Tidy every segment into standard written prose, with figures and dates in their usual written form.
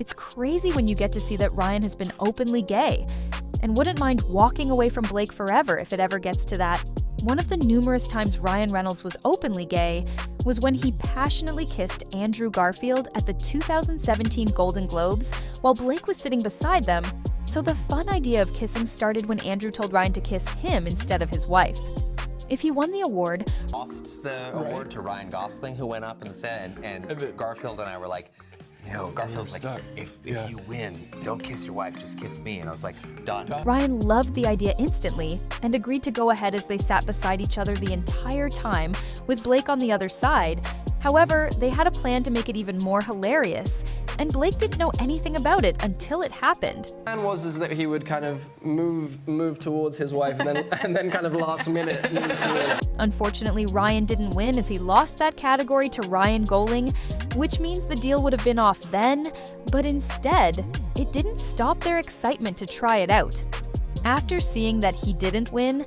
It's crazy when you get to see that Ryan has been openly gay and wouldn't mind walking away from Blake forever if it ever gets to that. One of the numerous times Ryan Reynolds was openly gay was when he passionately kissed Andrew Garfield at the 2017 Golden Globes while Blake was sitting beside them. So the fun idea of kissing started when Andrew told Ryan to kiss him instead of his wife. If he won the award, Lost the award to Ryan Gosling, who went up and said, and Garfield and I were like, you know, Garfield's like, if you win, don't kiss your wife, just kiss me. And I was like, done. Ryan loved the idea instantly and agreed to go ahead as they sat beside each other the entire time, with Blake on the other side. However, they had a plan to make it even more hilarious, and Blake didn't know anything about it until it happened. The plan was that he would kind of move towards his wife and then kind of last minute move towards. Unfortunately, Ryan didn't win as he lost that category to Ryan Gosling, which means the deal would have been off then, but instead, it didn't stop their excitement to try it out. After seeing that he didn't win,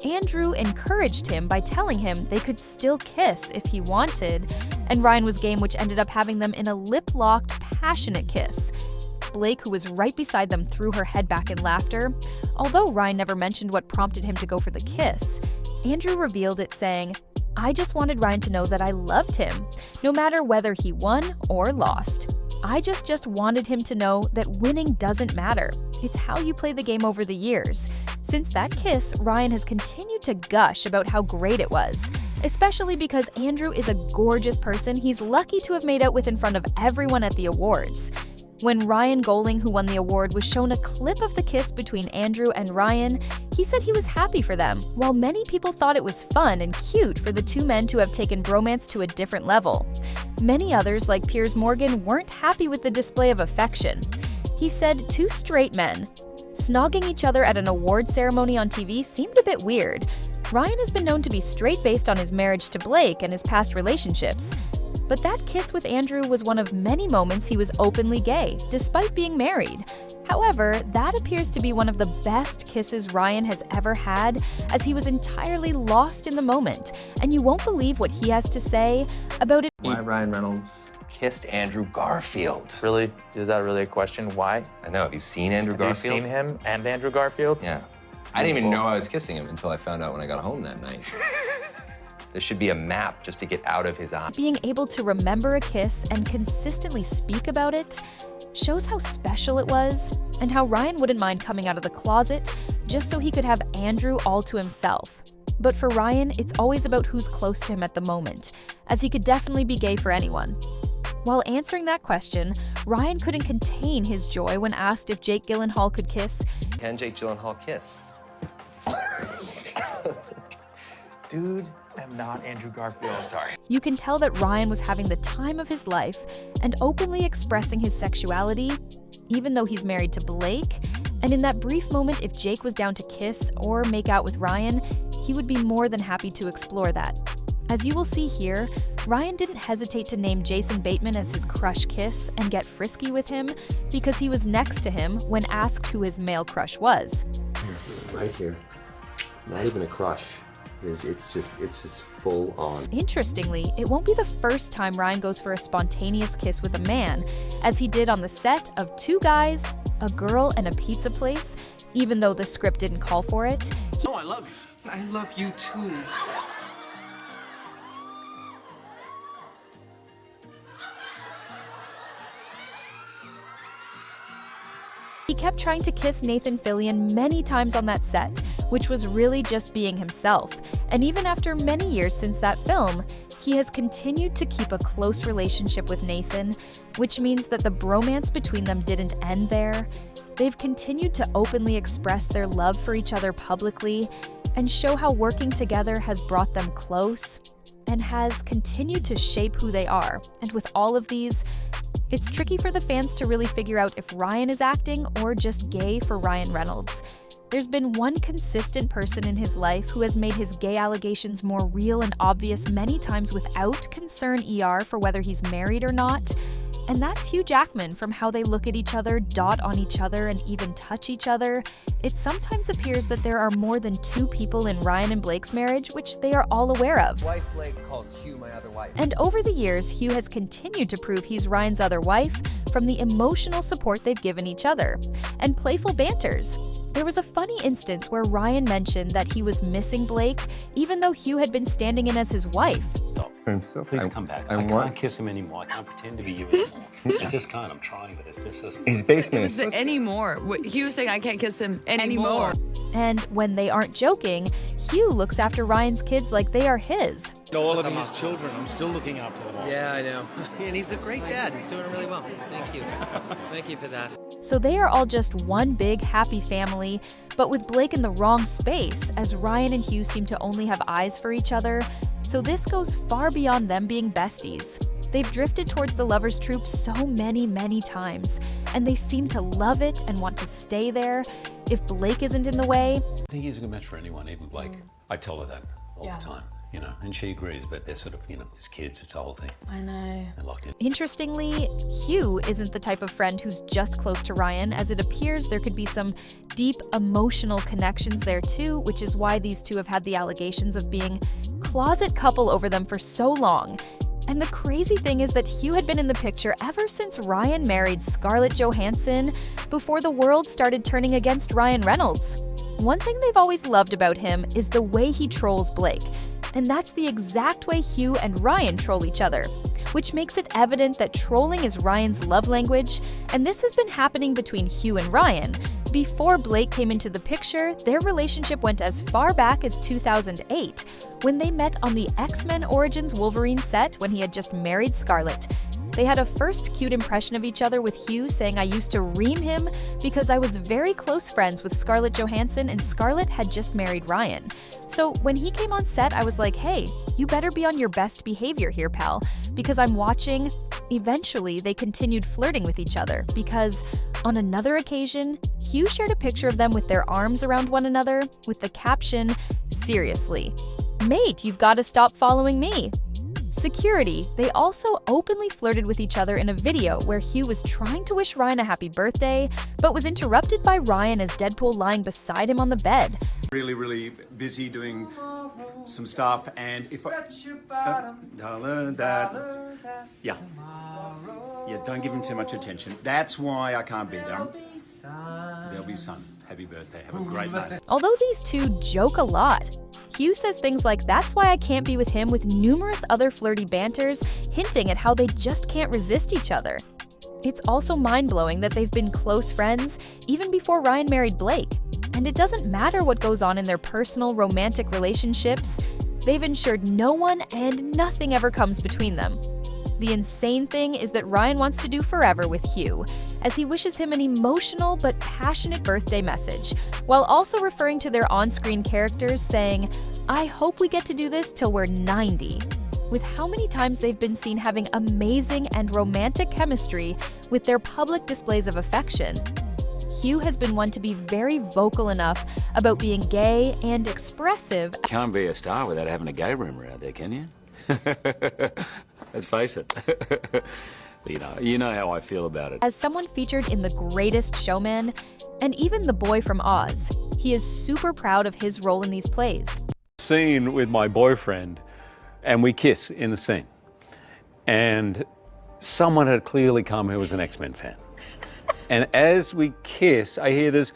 Andrew encouraged him by telling him they could still kiss if he wanted, and Ryan was game, which ended up having them in a lip-locked, passionate kiss. Blake, who was right beside them, threw her head back in laughter. Although Ryan never mentioned what prompted him to go for the kiss, Andrew revealed it, saying, "I just wanted Ryan to know that I loved him, no matter whether he won or lost. I just wanted him to know that winning doesn't matter. It's how you play the game over the years." Since that kiss, Ryan has continued to gush about how great it was, especially because Andrew is a gorgeous person he's lucky to have made out with in front of everyone at the awards. When Ryan Gosling, who won the award, was shown a clip of the kiss between Andrew and Ryan, he said he was happy for them, while many people thought it was fun and cute for the two men to have taken bromance to a different level. Many others, like Piers Morgan, weren't happy with the display of affection. He said two straight men snogging each other at an award ceremony on TV seemed a bit weird. Ryan has been known to be straight based on his marriage to Blake and his past relationships. But that kiss with Andrew was one of many moments he was openly gay, despite being married. However, that appears to be one of the best kisses Ryan has ever had, as he was entirely lost in the moment, and you won't believe what he has to say about it. Why Ryan Reynolds kissed Andrew Garfield? Really? Is that really a question? Why? I know. Have you seen Andrew Have you Garfield? seen him and Andrew Garfield? Yeah. I didn't even know I was kissing him until I found out when I got home that night. There should be a map just to get out of his eye. Being able to remember a kiss and consistently speak about it shows how special it was, and how Ryan wouldn't mind coming out of the closet just so he could have Andrew all to himself. But for Ryan, it's always about who's close to him at the moment, as he could definitely be gay for anyone. While answering that question, Ryan couldn't contain his joy when asked if Jake Gyllenhaal could kiss. Can Jake Gyllenhaal kiss? Dude, I'm not Andrew Garfield. Sorry. You can tell that Ryan was having the time of his life and openly expressing his sexuality, even though he's married to Blake. And in that brief moment, if Jake was down to kiss or make out with Ryan, he would be more than happy to explore that. As you will see here, Ryan didn't hesitate to name Jason Bateman as his crush kiss and get frisky with him because he was next to him when asked who his male crush was. Right here. Not even a crush. It's just full on. Interestingly, it won't be the first time Ryan goes for a spontaneous kiss with a man, as he did on the set of Two Guys, a Girl, and a Pizza Place, even though the script didn't call for it. Oh, I love you. I love you too. He kept trying to kiss Nathan Fillion many times on that set, which was really just being himself. And even after many years since that film, he has continued to keep a close relationship with Nathan, which means that the bromance between them didn't end there. They've continued to openly express their love for each other publicly and show how working together has brought them close and has continued to shape who they are. And with all of these, it's tricky for the fans to really figure out if Ryan is acting or just gay for Ryan Reynolds. There's been one consistent person in his life who has made his gay allegations more real and obvious many times without concern for whether he's married or not, and that's Hugh Jackman. From how they look at each other, dot on each other, and even touch each other, it sometimes appears that there are more than two people in Ryan and Blake's marriage, which they are all aware of. Wife Blake calls Hugh my other wife. And over the years, Hugh has continued to prove he's Ryan's other wife, from the emotional support they've given each other, and playful banters. There was a funny instance where Ryan mentioned that he was missing Blake, even though Hugh had been standing in as his wife. Please come back. I can't kiss him anymore. I can't pretend to be you anymore. I just can't. I'm trying, but it's just... His basement. It was the anymore. He was saying I can't kiss him anymore. And when they aren't joking, Hugh looks after Ryan's kids like they are his. All of his children, I'm still looking after them all. Yeah, I know. And he's a great dad. He's doing it really well. Thank you. Thank you for that. So they are all just one big happy family, but with Blake in the wrong space, as Ryan and Hugh seem to only have eyes for each other. So this goes far beyond them being besties. They've drifted towards the lovers' troop so many times, and they seem to love it and want to stay there. If Blake isn't in the way, I think he's a good match for anyone, even Blake. I tell her that all the time, you know, and she agrees, but they're sort of, you know, there's kids, it's a whole thing. I know. They're locked in. interestingly, Hugh isn't the type of friend who's just close to Ryan, as it appears there could be some deep emotional connections there too, which is why these two have had the allegations of being closet couple over them for so long. And the crazy thing is that Hugh had been in the picture ever since Ryan married Scarlett Johansson, before the world started turning against Ryan Reynolds. One thing they've always loved about him is the way he trolls Blake, and that's the exact way Hugh and Ryan troll each other, which makes it evident that trolling is Ryan's love language, and this has been happening between Hugh and Ryan. Before Blake came into the picture, their relationship went as far back as 2008, when they met on the X-Men Origins Wolverine set when he had just married Scarlett. They had a first cute impression of each other with Hugh saying, "I used to ream him because I was very close friends with Scarlett Johansson and Scarlett had just married Ryan." So when he came on set, I was like, hey, you better be on your best behavior here, pal, because I'm watching. Eventually, they continued flirting with each other because on another occasion, Hugh shared a picture of them with their arms around one another with the caption, "Seriously, mate, you've got to stop following me." Security, they also openly flirted with each other in a video where Hugh was trying to wish Ryan a happy birthday, but was interrupted by Ryan as Deadpool lying beside him on the bed. Really busy doing some stuff, and if I... Yeah, don't give him too much attention. That's why I can't be there. There'll be sun. Happy birthday. Have a great night. Although these two joke a lot, Hugh says things like that's why I can't be with him, with numerous other flirty banters hinting at how they just can't resist each other. It's also mind-blowing that they've been close friends even before Ryan married Blake. And it doesn't matter what goes on in their personal romantic relationships, they've ensured no one and nothing ever comes between them. The insane thing is that Ryan wants to do forever with Hugh, as he wishes him an emotional but passionate birthday message, while also referring to their on-screen characters saying, "I hope we get to do this till we're 90. With how many times they've been seen having amazing and romantic chemistry with their public displays of affection. Hugh has been one to be very vocal enough about being gay and expressive. Can't be a star without having a gay rumor out there, can you? Let's face it. You know how I feel about it. As someone featured in The Greatest Showman, and even The Boy from Oz, he is super proud of his role in these plays. Scene with my boyfriend, and we kiss in the scene. And someone had clearly come who was an X-Men fan. And as we kiss, I hear this,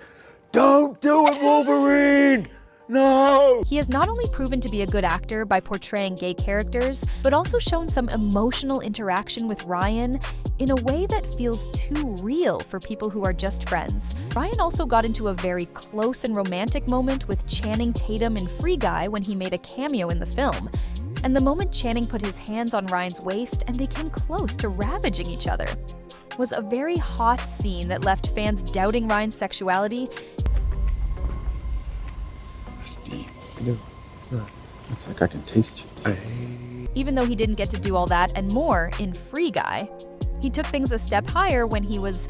"Don't do it, Wolverine! No!" He has not only proven to be a good actor by portraying gay characters, but also shown some emotional interaction with Ryan in a way that feels too real for people who are just friends. Ryan also got into a very close and romantic moment with Channing Tatum in Free Guy when he made a cameo in the film. And the moment Channing put his hands on Ryan's waist and they came close to ravaging each other was a very hot scene that left fans doubting Ryan's sexuality. That's deep. No, it's not. It's like I can taste you. Even though he didn't get to do all that and more in Free Guy, he took things a step higher when he was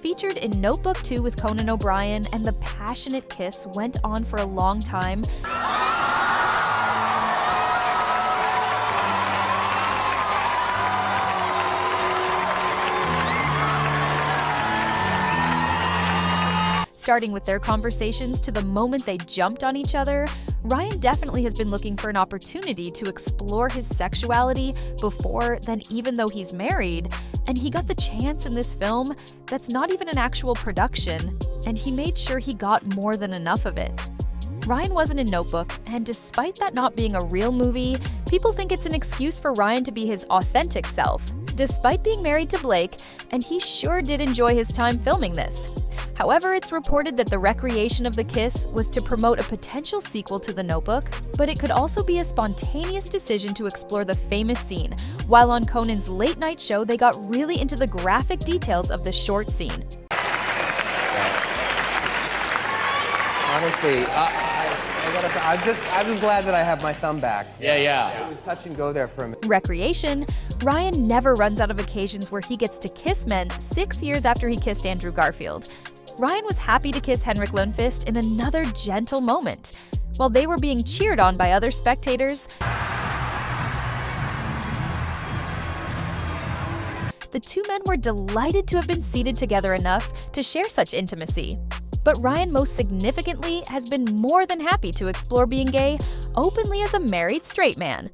featured in Notebook 2 with Conan O'Brien, and the passionate kiss went on for a long time. Starting with their conversations to the moment they jumped on each other, Ryan definitely has been looking for an opportunity to explore his sexuality before then, even though he's married, and he got the chance in this film that's not even an actual production, and he made sure he got more than enough of it. Ryan wasn't in Notebook, and despite that not being a real movie, people think it's an excuse for Ryan to be his authentic self, despite being married to Blake, and he sure did enjoy his time filming this. However, it's reported that the recreation of the kiss was to promote a potential sequel to The Notebook, but it could also be a spontaneous decision to explore the famous scene, while on Conan's late-night show they got really into the graphic details of the short scene. Honestly, I'm just glad that I have my thumb back. Yeah. It was touch and go there for a minute. Recreation, Ryan never runs out of occasions where he gets to kiss men 6 years after he kissed Andrew Garfield. Ryan was happy to kiss Henrik Lundqvist in another gentle moment. While they were being cheered on by other spectators, the two men were delighted to have been seated together enough to share such intimacy. But Ryan most significantly has been more than happy to explore being gay openly as a married straight man.